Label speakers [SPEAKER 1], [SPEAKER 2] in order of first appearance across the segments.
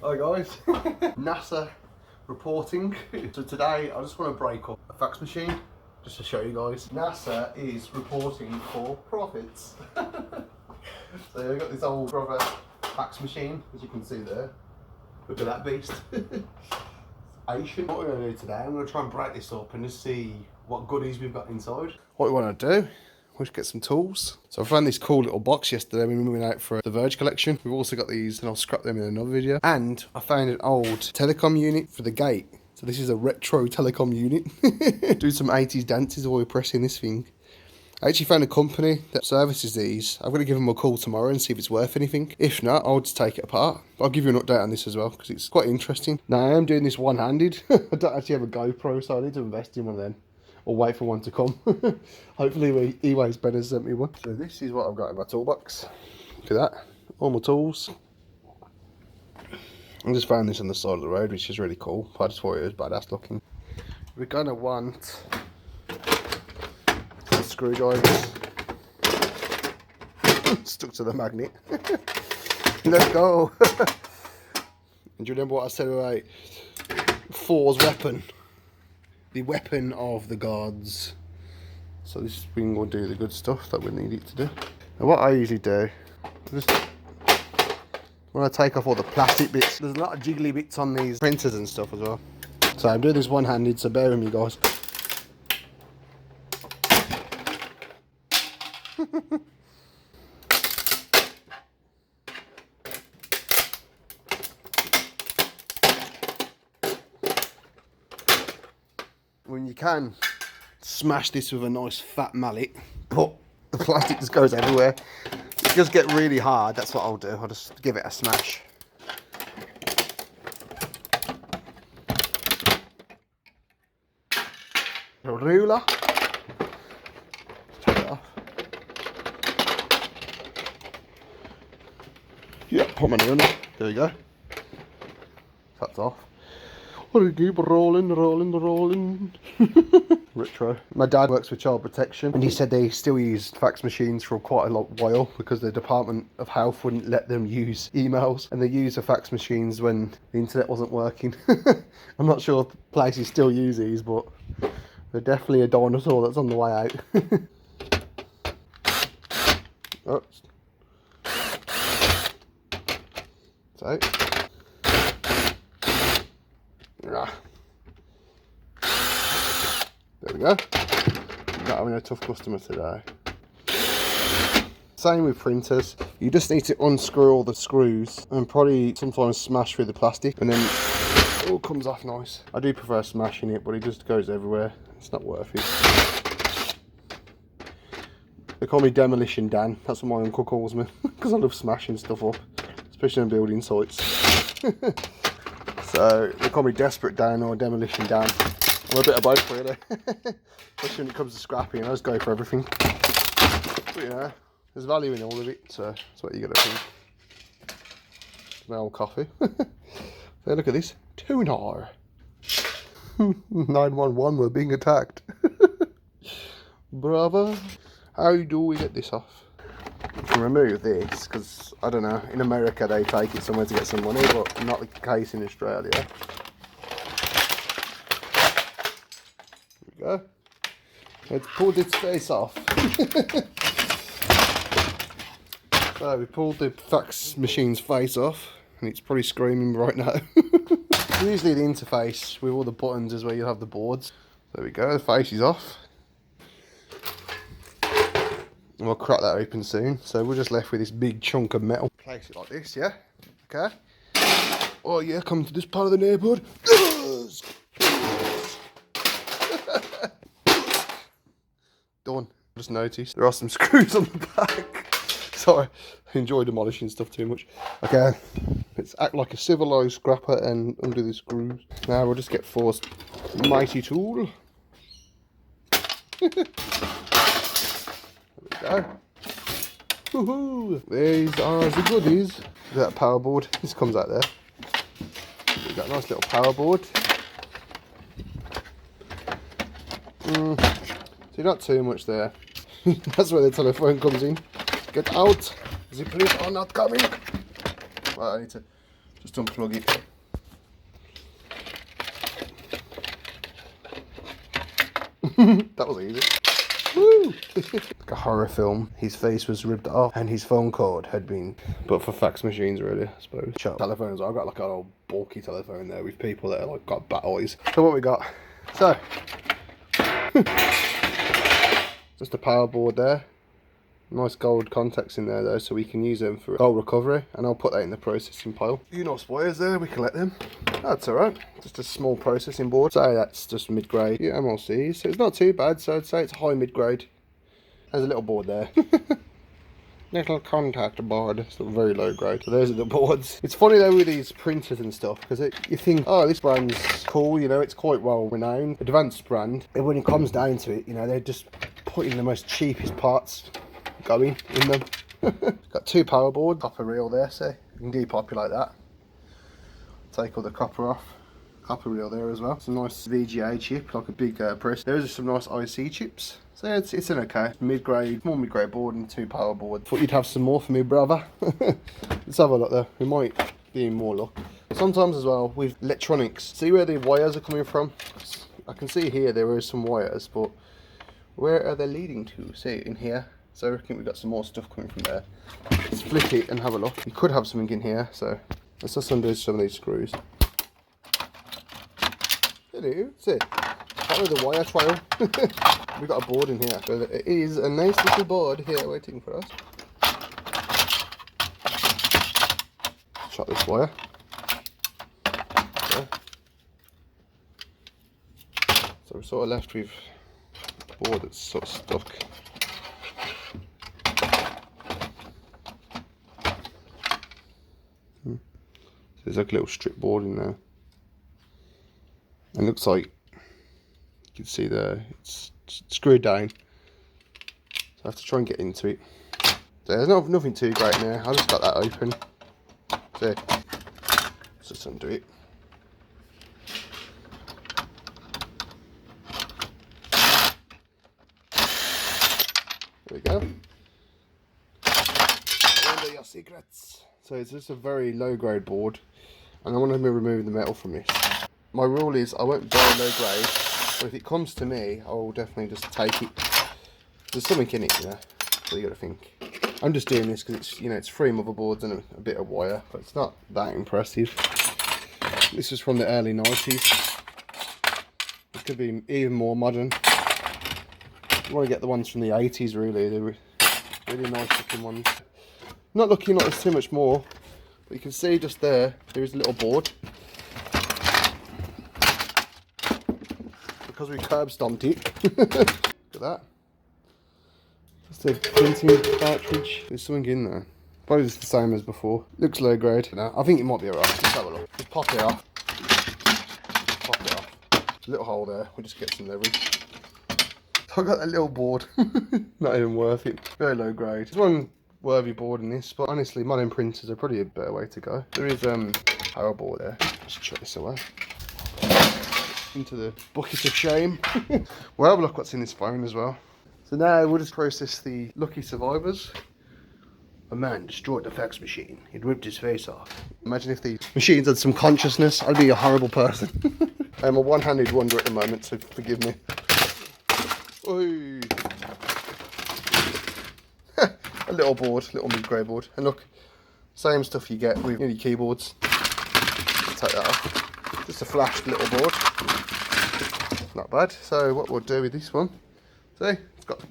[SPEAKER 1] Hi guys, NASA reporting. So today I just want to break up a fax machine just to show you guys. NASA is reporting for profits. So we've got this old brother fax machine, as you can see there. Look at that beast. Asian. What we're going to do today, I'm going to try and break this up and just see what goodies we've got inside. What we want to do, we'll just get some tools. So I found this cool little box yesterday when we went out for the Verge collection. We've also got these, and I'll scrap them in another video. And I found an old telecom unit for the gate. So this is a retro telecom unit. Do some 80s dances while we're pressing this thing. I actually found a company that services these. I'm going to give them a call tomorrow and see if it's worth anything. If not, I'll just take it apart. I'll give you an update on this as well, because it's quite interesting. Now, I am doing this one-handed. I don't actually have a GoPro, so I need to invest in one of them. Or wait for one to come. Hopefully eBay's better sent me one. So this is what I've got in my toolbox. Look at that. All my tools. I just found this on the side of the road, which is really cool. I just thought it was badass looking. We're going to want screwdrivers. Stuck to the magnet. Let's go. And do you remember what I said about Thor's weapon? The weapon of the gods. So this thing will do the good stuff that we need it to do. Now what I usually do, just when I take off all the plastic bits, there's a lot of jiggly bits on these printers and stuff as well. So I'm doing this one-handed, so bear with me guys. When you can smash this with a nice fat mallet, but the plastic just goes everywhere. It does get really hard. That's what I'll do. I'll just give it a smash. A ruler. Take it off. Yeah, put my nail in there. There we go. That's off. What do keep rolling. Retro. My dad works with Child Protection, and he said they still use fax machines for quite a while because the Department of Health wouldn't let them use emails, and they use the fax machines when the internet wasn't working. I'm not sure if places still use these, but they're definitely a dinosaur that's on the way out. Oh. So. There we go. Not having a tough customer today. Same with printers. You just need to unscrew all the screws and probably sometimes smash through the plastic, and then it all comes off nice. I do prefer smashing it, but it just goes everywhere. It's not worth it. They call me Demolition Dan. That's what my uncle calls me, because I love smashing stuff up, especially on building sites. So they call me Desperate Dan or Demolition Dan. I'm a bit of both really. Especially when it comes to scrapping, I just go for everything. But you know, there's value in all of it, so that's what you gotta think. Smell coffee. So look at this. Tunar. 911, we're being attacked. Bravo. How do we get this off? You can remove this, because I don't know, in America they take it somewhere to get some money, but not the case in Australia. Go. Let's pull this face off. So we pulled the fax machine's face off, and it's probably screaming right now. Usually the interface with all the buttons is where you have the boards. There we go, the face is off. And we'll crack that open soon. So we're just left with this big chunk of metal. Place it like this, yeah? Okay. Oh yeah, come to this part of the neighbourhood. Done. Just noticed there are some screws on the back. Sorry, I enjoy demolishing stuff too much. Okay, let's act like a civilised scrapper and undo the screws. Now we'll just get Thor's mighty tool. There we go. Woohoo! These are the goodies. Look at that power board. This comes out there. We've got a nice little power board. So not too much there. That's where the telephone comes in. Get out! Is the police are not coming? Well, I need to Just unplug it. That was easy. Woo! Like a horror film. His face was ripped off and his phone cord had been... But for fax machines really, I suppose. Telephones, I've got like an old bulky telephone there with people that are like got bat eyes. So what we got? So... just a power board there. Nice gold contacts in there though, so we can use them for gold recovery, and I'll put that in the processing pile. A few nice wires there, we collect them. That's alright. Just a small processing board. So that's just mid-grade MLCs, so it's not too bad, so I'd say it's high mid-grade. There's a little board there. Little contact board. It's not very low grade. So those are the boards. It's funny though with these printers and stuff, because you think, oh, this brand's cool, you know, it's quite well renowned, advanced brand. And when it comes down to it, you know, they're just putting the most cheapest parts going in them. Got two power boards, copper reel there, so you can depopulate that. Take all the copper off. Copper reel there as well. Some nice VGA chip, like a big press. Those are some nice IC chips. So yeah, it's an okay mid-grade, more mid-grade board and two power boards. Thought you'd have some more for me, brother. Let's have a look though. We might be in more luck. Sometimes as well with electronics. See where the wires are coming from? I can see here there are some wires, but where are they leading to? See in here. So I reckon we've got some more stuff coming from there. Let's flip it and have a look. You could have something in here, so let's just undo some of these screws. Hello, see, that was the wire trail. We've got a board in here. So it is a nice little board here waiting for us. Shut this wire. Okay. So we're sort of left with a board that's sort of stuck. There's like a little strip board in there. It looks like you can see there it's screwed down. So I have to try and get into it. So there's nothing too great in there. I just got that open. So let's just undo it. There we go. Under your secrets. So it's just a very low grade board, and I want to remove the metal from this. My rule is I won't buy low grade, but if it comes to me, I will definitely just take it. There's something in it, you know, so you got to think. I'm just doing this because it's, you know, it's 3 motherboards and a bit of wire, but it's not that impressive. This is from the early 90s. It could be even more modern. You want to get the ones from the 80s really, they were really nice looking ones. Not looking like there's too much more, but you can see just there is a little board. Because we curb stomped it. Look at that. Just a printing cartridge. There's something in there. Probably just the same as before. Looks low grade. No, I think it might be alright. Let's have a look. Just pop it off. Pop it off. There's a little hole there. We'll just get some leverage. So I got that little board. Not even worth it. Very low grade. There's one worthy board in this, but honestly modern printers are probably a better way to go. There is power board there. Let's chuck this away into the bucket of shame. We'll have a look what's in this phone as well. So now we'll just process the lucky survivors. A man destroyed the fax machine. He'd ripped his face off. Imagine if the machines had some consciousness. I'd be a horrible person. I'm a one-handed wonder at the moment, so forgive me. Oy. A little board, little mid-grade board. And look, same stuff you get with your keyboards. Take that off. Just a flashed little board. Not bad. So what we'll do with this one, see, it's got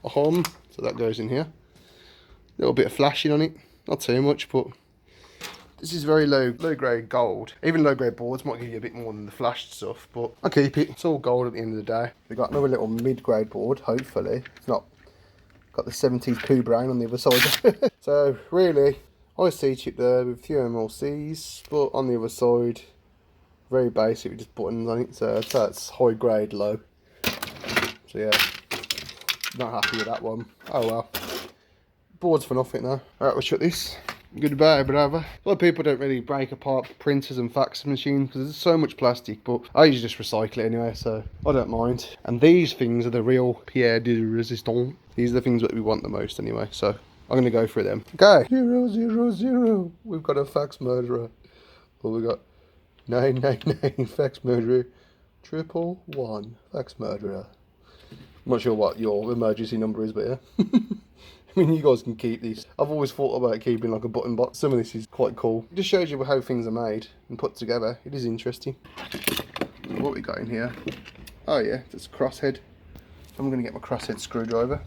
[SPEAKER 1] a home, so that goes in here. A little bit of flashing on it, not too much, but this is very low grade gold. Even low grade boards might give you a bit more than the flashed stuff, but I keep it. It's all gold at the end of the day. We've got another little mid-grade board, hopefully. It's not got the 70s poo brown on the other side. So really, IC chip there with a few MLCs, but on the other side, very basic with just buttons on it. So that's high grade low. So yeah, not happy with that one. Oh well. Boards for nothing though. Alright, we'll shut this. Goodbye, brother. A lot of people don't really break apart printers and fax machines because there's so much plastic, but I usually just recycle it anyway, so I don't mind. And these things are the real pierre de resistance. These are the things that we want the most anyway, so I'm going to go through them. Okay. 000. We've got a fax murderer. What we got? 999 fax murderer. 111 fax murderer. I'm not sure what your emergency number is, but yeah. I mean, you guys can keep these. I've always thought about keeping like a button box. Some of this is quite cool. It just shows you how things are made and put together. It is interesting. So what we got in here? Oh yeah, that's a crosshead. I'm going to get my crosshead screwdriver.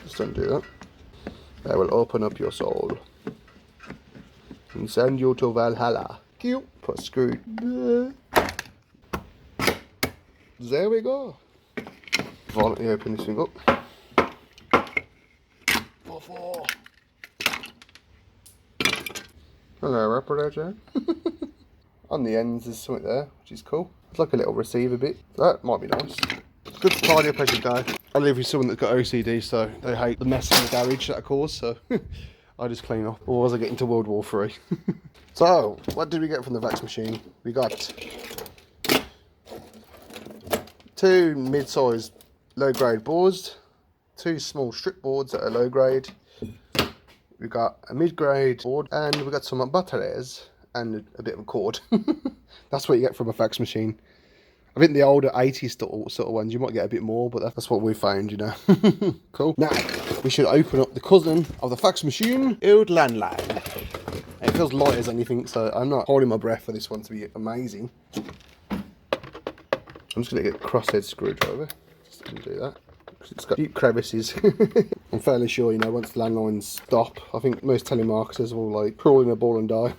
[SPEAKER 1] Just undo that. That will open up your soul and send you to Valhalla. Cute. Put a screw. There we go. Violently open this thing up. Hello, operator. On the ends there's something there, which is cool. It's like a little receiver bit. That might be nice. Good to tidy up as you go. I live with someone that's got OCD, so they hate the mess in the garage that I cause, so I just clean up. Or as I get into World War III. So, what did we get from the fax machine? We got 2 mid-sized low-grade boards, 2 small strip boards that are low-grade. We got a mid-grade board, and we got some batteries and a bit of a cord. That's what you get from a fax machine. I think the older 80s sort of ones, you might get a bit more, but that's what we found, you know. Cool. Now, we should open up the cousin of the fax machine, old landline. It feels light as anything, so I'm not holding my breath for this one to be amazing. I'm just going to get a crosshead screwdriver. Just going to do that. It's got deep crevices. I'm fairly sure, you know, once the landlines stop, I think most telemarketers will like crawl in a ball and die.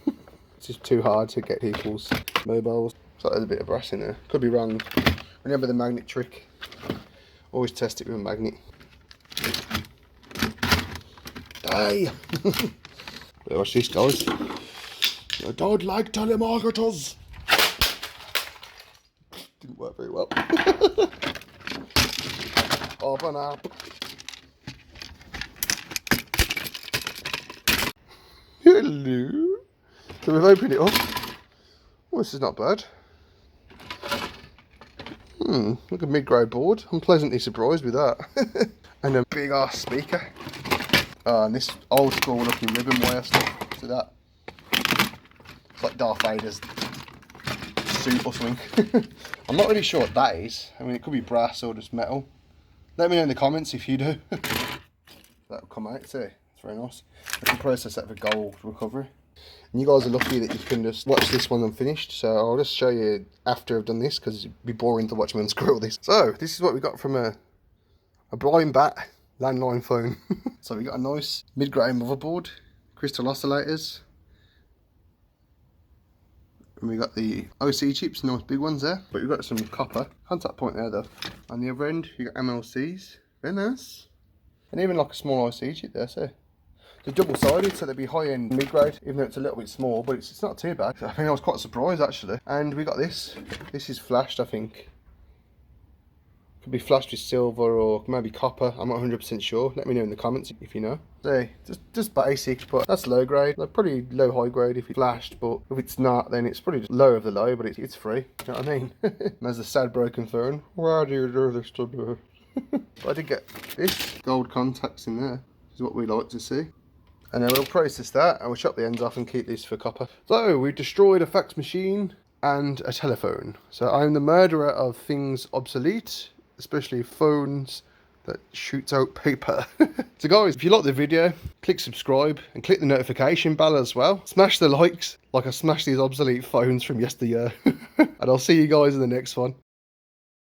[SPEAKER 1] It's just too hard to get people's mobiles. So there's a bit of brass in there. Could be wrong. Remember the magnet trick. Always test it with a magnet. Die! Watch this, guys. I don't like telemarketers. Didn't work very well. Open up. Hello. So we've opened it up. Oh, this is not bad. Look at mid-grade board. I'm pleasantly surprised with that. And a big ass speaker. And this old school looking ribbon wire stuff. See that? It's like Darth Vader's suit or something. I'm not really sure what that is. I mean, it could be brass or just metal. Let me know in the comments if you do. That'll come out too. It's very nice. I can process that for gold recovery. And you guys are lucky that you can just watch this one unfinished. So I'll just show you after I've done this, because it'd be boring to watch me unscrew all this. So this is what we got from a blind bat landline phone. So we got a nice mid-grade motherboard, crystal oscillators, and we got the OC chips, nice big ones there. But we've got some copper contact point there though. On the other end, you got MLCs, very nice, and even like a small IC chip there. So they're double-sided, so they'll be high-end mid-grade, even though it's a little bit small, but it's not too bad. I think I was quite surprised actually. And we got this. This is flashed, I think. Could be flashed with silver or maybe copper. I'm not 100% sure. Let me know in the comments if you know. So just basic, but that's low grade. Like pretty low high grade if it's flashed, but if it's not, then it's pretty low of the low, but it's free. You know what I mean? And there's a sad broken phone. Why do you do this to me? I did get this gold contacts in there. This is what we like to see. And then we'll process that and we'll chop the ends off and keep this for copper. So we've destroyed a fax machine and a telephone. So I'm the murderer of things obsolete, especially phones that shoots out paper. So guys, if you like the video, click subscribe and click the notification bell as well. Smash the likes like I smashed these obsolete phones from yesteryear. And I'll see you guys in the next one.